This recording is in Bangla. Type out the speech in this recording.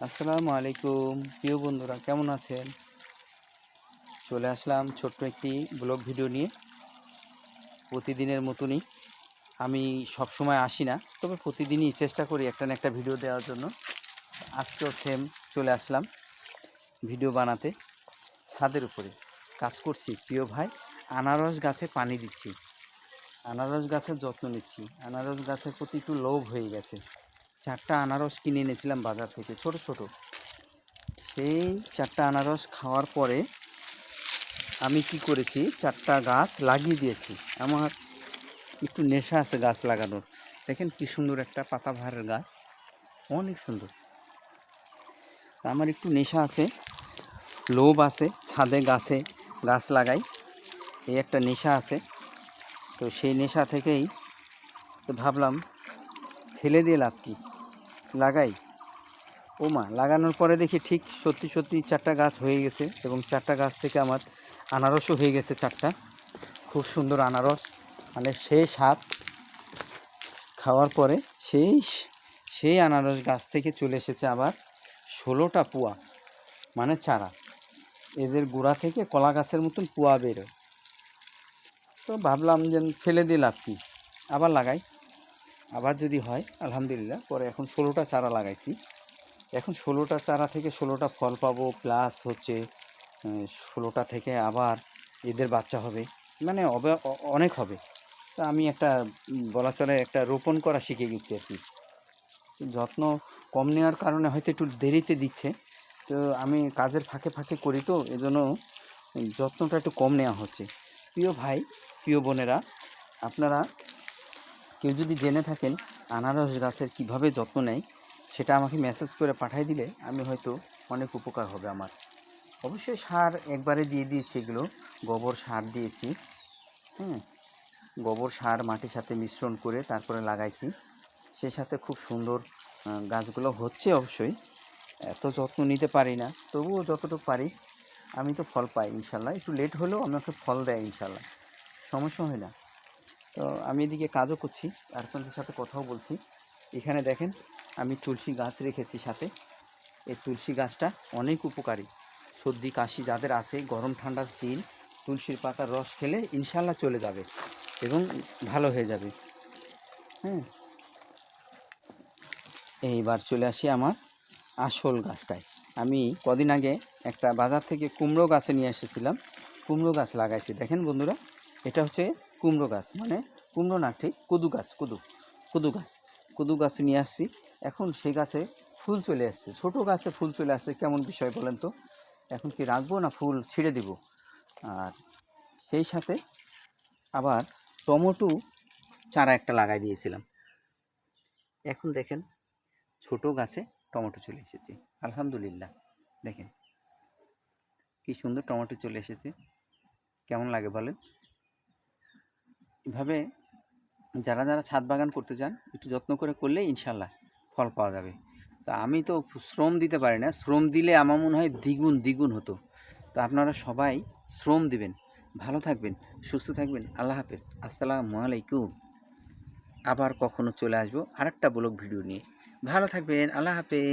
আসসালামু আলাইকুম প্রিয় বন্ধুরা, কেমন আছেন? চলে আসলাম ছোট্ট একটি ব্লগ ভিডিও নিয়ে। প্রতিদিনের মতনই আমি সবসময় আসি না, তবে প্রতিদিনই চেষ্টা করি একটা না একটা ভিডিও দেওয়ার জন্য। আজকেও সেম চলে আসলাম ভিডিও বানাতে। ছাদের উপরে কাজ করছি প্রিয় ভাই। আনারস গাছে পানি দিচ্ছি, আনারস গাছের যত্ন নিচ্ছি। আনারস গাছের প্রতি একটু লোভ হয়ে গেছে। 4টা আনারস কিনে এনেছিলাম বাজার থেকে, ছোট ছোট। সেই 4টা আনারস খাওয়ার পরে আমি কি করেছি, 4টা গাছ লাগিয়ে দিয়েছি। আমার একটু নেশা আছে গাছ লাগানোর। দেখেন কি সুন্দর একটা পাতাবাহারের গাছ, অনেক সুন্দর। আমার একটু নেশা আছে, লোভ আছে, ছাদে গাছে গাছ লাগাই, এই একটা নেশা আছে। তো সেই নেশা থেকেই তো ভাবলাম ফেলে দিয়ে লাভ কি, লাগাই। ও মা, লাগানোর পরে দেখি ঠিক সত্যি সত্যি 4টা গাছ হয়ে গেছে, এবং 4টা গাছ থেকে আমার আনারসও হয়ে গেছে 4টা। খুব সুন্দর আনারস, মানে সেই স্বাদ। খাওয়ার পরে সেই আনারস গাছ থেকে চলে এসেছে আবার 16টা পুয়া, মানে চারা। এদের গোড়া থেকে কলা গাছের মতন পুয়া বেরোয়। তো ভাবলাম যে ফেলে দিয়ে লাভ কি, আবার লাগাই, আবার যদি হয় আলহামদুলিল্লাহ। পরে এখন 16টা চারা লাগাইছি। এখন 16টা চারা থেকে 16টা ফল পাবো, প্লাস হচ্ছে 16টা থেকে আবার এদের বাচ্চা হবে, মানে অনেক হবে। তো আমি একটা বলা চলে একটা রোপণ করা শিখে গেছি আর কি। যত্ন কম নেওয়ার কারণে হয়তো একটু দেরিতে দিচ্ছে। তো আমি কাজের ফাঁকে ফাঁকে করি, তো এজন্য যত্নটা একটু কম নেওয়া হচ্ছে। প্রিয় ভাই, প্রিয় বোনেরা, আপনারা কেউ যদি জেনে থাকেন আনারস গাছের কীভাবে যত্ন নেয়, সেটা আমাকে মেসেজ করে পাঠিয়ে দিলে আমি হয়তো অনেক উপকার হবে আমার। অবশ্যই সার একবারে দিয়ে দিয়েছি, এগুলো গোবর সার দিয়েছি। হ্যাঁ, গোবর সার মাটির সাথে মিশ্রণ করে তারপরে লাগাইছি। সেই সাথে খুব সুন্দর গাছগুলো হচ্ছে। অবশ্যই এত যত্ন নিতে পারি না, তবুও যতটুকু পারি আমি তো ফল পাই ইনশাল্লাহ। একটু লেট হলেও আমাকে ফল দেয় ইনশাল্লাহ, সমস্যা হয় না। তো আমি এদিকে কাজও করছি আর আপনাদের সাথে কথাও বলছি। এখানে দেখেন আমি তুলসী গাছ রেখেছি সাথে। এই তুলসী গাছটা অনেক উপকারী। সর্দি কাশি যাদের আছে, গরম ঠান্ডার দিন তুলসীর পাতার রস খেলে ইনশাল্লাহ চলে যাবে এবং ভালো হয়ে যাবে। হ্যাঁ, এইবার চলে আসি আমার আসল গাছটায়। আমি কদিন আগে একটা বাজার থেকে কুমড়ো গাছে নিয়ে এসেছিলাম, কুমড়ো গাছ লাগাইছি। দেখেন বন্ধুরা, এটা হচ্ছে কুমড়ো গাছ, মানে কুমড়ো না, ঠিক কদু গাছ, কদু গাছ নিয়ে আসছি। এখন সেই গাছে ফুল চলে আসছে, ছোটো গাছে ফুল চলে আসছে। কেমন বিষয় বলেন তো? এখন কি রাখবো না ফুল ছিঁড়ে দিব? আর সেই সাথে আবার টমেটো চারা একটা লাগাই দিয়েছিলাম। এখন দেখেন ছোট গাছে টমেটো চলে এসেছে, আলহামদুলিল্লাহ। দেখেন কি সুন্দর টমেটো চলে এসেছে, কেমন লাগে বলেন? এভাবে যারা যারা ছাদ বাগান করতে চান একটু যত্ন করে করলে ইনশাল্লাহ ফল পাওয়া যাবে। তো আমি তো শ্রম দিতে পারি না, শ্রম দিলে আমার মনে হয় দ্বিগুণ দ্বিগুণ হতো। তো আপনারা সবাই শ্রম দিবেন। ভালো থাকবেন, সুস্থ থাকবেন। আল্লাহ হাফেজ, আসসালামু আলাইকুম। আবার কখনো চলে আসবো আরেকটা ব্লগ ভিডিও নিয়ে। ভালো থাকবেন, আল্লাহ হাফেজ।